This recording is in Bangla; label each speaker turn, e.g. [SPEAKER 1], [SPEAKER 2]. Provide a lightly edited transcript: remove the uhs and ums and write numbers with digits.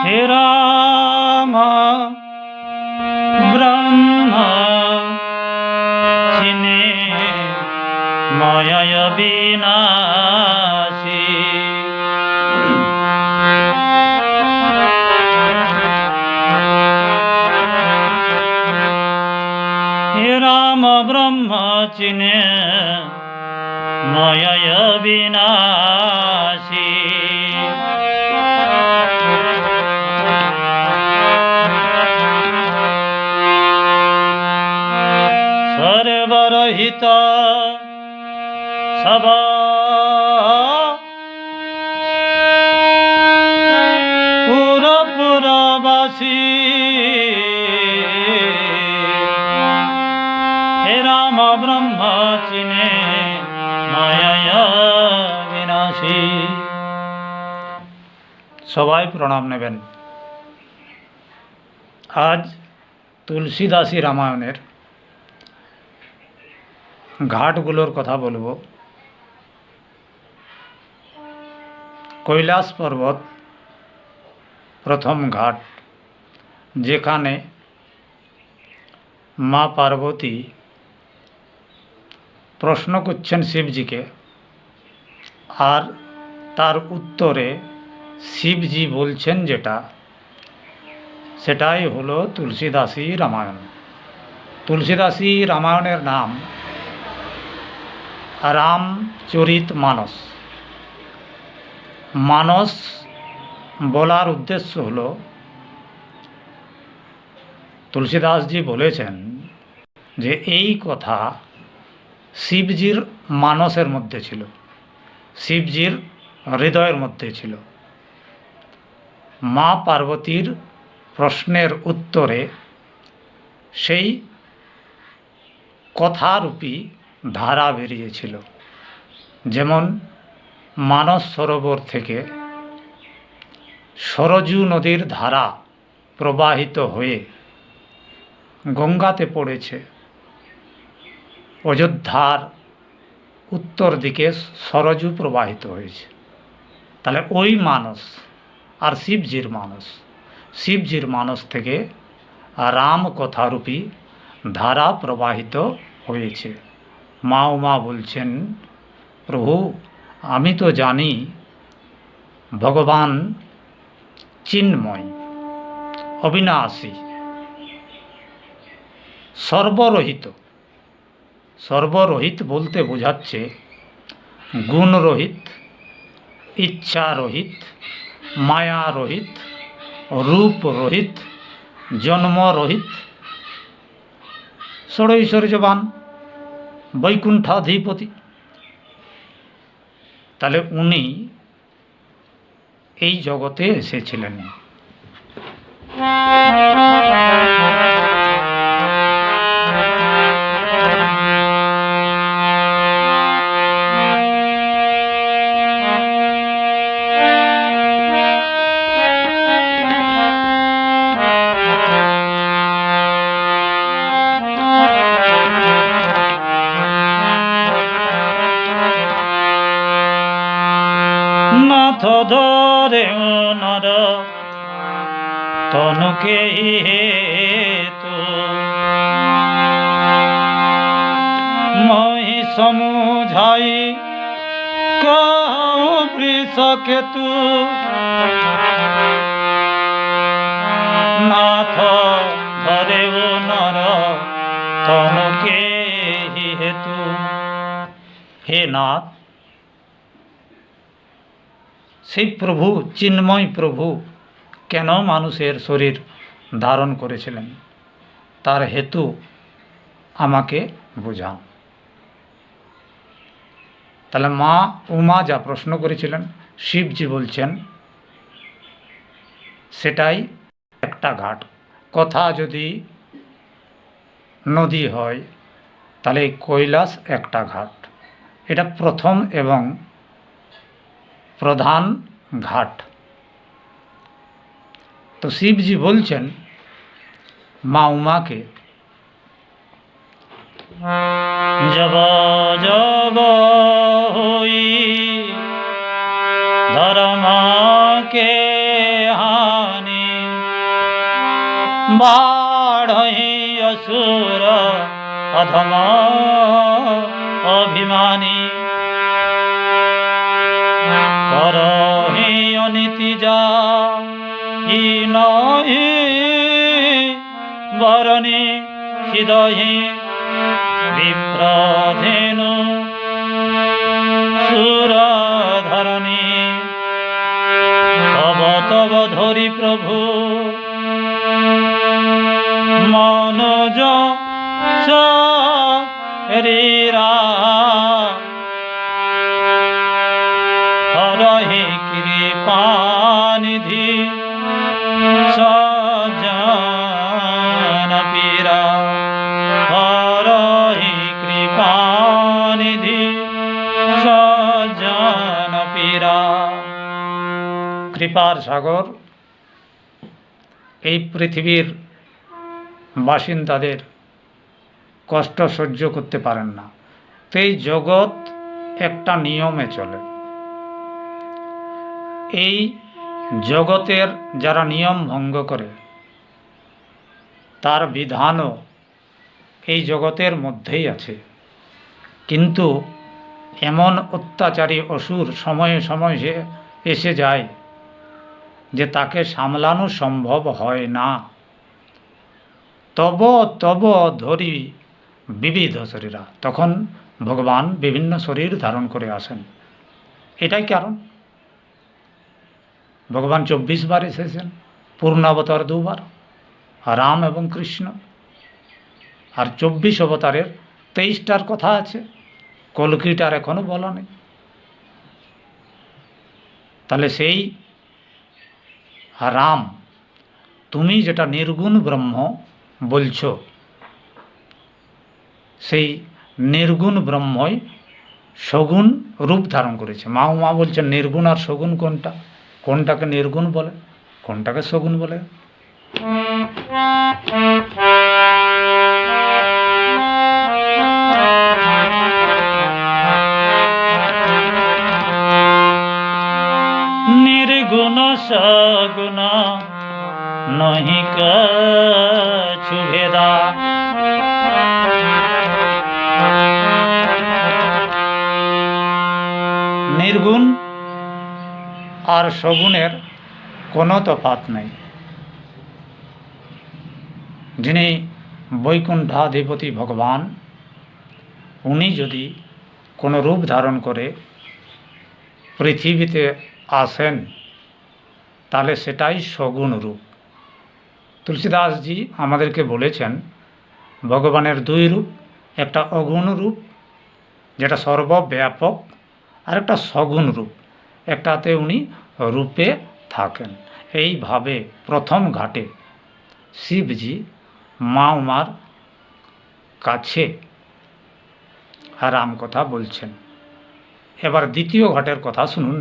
[SPEAKER 1] हे राम ब्रह्म चिने माया विनाशी। हे राम ब्रह्म चिने माया विनाशी। सर्वरहित सब पुरपुरवासी। हे राम ब्रह्म चिने माया विनाशी। সবাই প্রণাম নেবেন। আজ তুলসীদাসী রামায়ণের ঘাটগুলোর কথা বলবো। কৈলাস পর্বত প্রথম ঘাট, যেখানে মা পার্বতী প্রশ্ন করছেন শিবজিকে, আর তার উত্তরে শিবজি বলছেন সেটাই হলো তুলসীদাসী রামায়ণ। তুলসীদাসী রামায়ণের নাম রামচরিত মানস। মানস বলার উদ্দেশ্য হলো, তুলসীদাসজি বলেছেন যে এই কথা শিবজির মানসের মধ্যে ছিল, শিবজির হৃদয়ের মধ্যে ছিল। মা পার্বতীর প্রশ্নের উত্তরে সেই কথারূপী ধারা বেরিয়েছিল। যেমন মানস সরোবর থেকে সরজু নদীর ধারা প্রবাহিত হয়ে গঙ্গাতে পড়েছে, অযোধ্যার উত্তর দিকে সরজু প্রবাহিত হয়েছে। তাহলে ওই মানস আর শিবজির মানস থেকে রাম কথারূপী ধারা প্রবাহিত হয়েছে। মা উমা বলছেন, প্রভু আমি তো জানি ভগবান চিন্ময়, অবিনাশী, সর্বরহিত। সর্বরহিত বলতে বোঝাচ্ছে গুণরহিত, ইচ্ছারহিত, মায়ারহিত, রূপরহিত, জন্মরহিত, ষড়ৈশ্বর্যবান, বৈকুণ্ঠাধিপতি। তাহলে উনি এই জগতে এসেছিলেন। নাথ ধরে নর তনুকে হেতু, মই সমুঝাই কাউ বৃষ কেতু। নাথ ধরে নর তনুকে হেতু। হে নাথ, সেই প্রভু, চিন্ময় প্রভু কেন মানুষের শরীর ধারণ করেছিলেন, তার হেতু আমাকে বোঝান। তাহলে মা উমা যা প্রশ্ন করেছিলেন, শিবজি বলছেন সেটাই একটা ঘাট। কথা যদি নদী হয়, তাহলে কৈলাস একটা ঘাট। এটা প্রথম এবং প্রধান ঘাট। তো শিবজি বলছেন মা উমাকে, जब जब होई धर्म के हानि বাঢ়হি অসুর অধম অভিমানী, করহি অনীতি যা নহি বরণী সিদহি বিপ্রধেনু সুরধরণী। তব তব ধরি প্রভু মনোজ শরীরা, হরহি কৃপানিধি সজ্জন পীরা, হরহি কৃপানিধি সজ্জন পীরা। কৃপার সাগর এই পৃথিবীর বাসিন্দাদের কষ্ট সহ্য করতে পারেন না। তো এই জগৎ একটা নিয়মে চলে। এই জগতের যারা নিয়ম ভঙ্গ করে তার বিধানও এই জগতের মধ্যেই আছে। কিন্তু এমন অত্যাচারী অসুর সময়ে সময়ে এসে যায় যে তাকে সামলানো সম্ভব হয় না। তব তব ধরি বিবিধ শরীরা, তখন ভগবান বিভিন্ন শরীর ধারণ করে আসেন। এটাই কারণ ভগবান 24 বার এসেছেন, পূর্ণাবতার 2 বার, রাম এবং কৃষ্ণ। আর 24 অবতারের 23টার কথা আছে, কলকিটার এখনো বলা নেই। তাহলে সেই রাম, তুমি যেটা নির্গুণ ব্রহ্ম বলছো, সেই নির্গুণ ব্রহ্মই সগুণ রূপ ধারণ করেছে। মা বলছেন নির্গুণ আর সগুণ কোনটা, কোনটাকে নির্গুণ বলে, কোনটাকে সগুণ বলে। নির্গুণ সগুণ নহি কছু ভেদা, নির্গুণ আর সগুণের কোনো তফাৎ নেই। যিনি বৈকুণ্ঠাধিপতি ভগবান, উনি যদি কোনো রূপ ধারণ করে পৃথিবীতে আসেন তাহলে সেটাই সগুণ রূপ। তুলসীদাসজি আমাদেরকে বলেছেন ভগবানের 2 রূপ, একটা অগুণ রূপ যেটা সর্বব্যাপক, আর একটা সগুণ রূপ, একটাতে উনি রূপে থাকেন। এইভাবে প্রথম ঘাটে শিবজি মা উমার কাছে রাম কথা বলছেন। এবার দ্বিতীয় ঘাটের কথা শুনুন।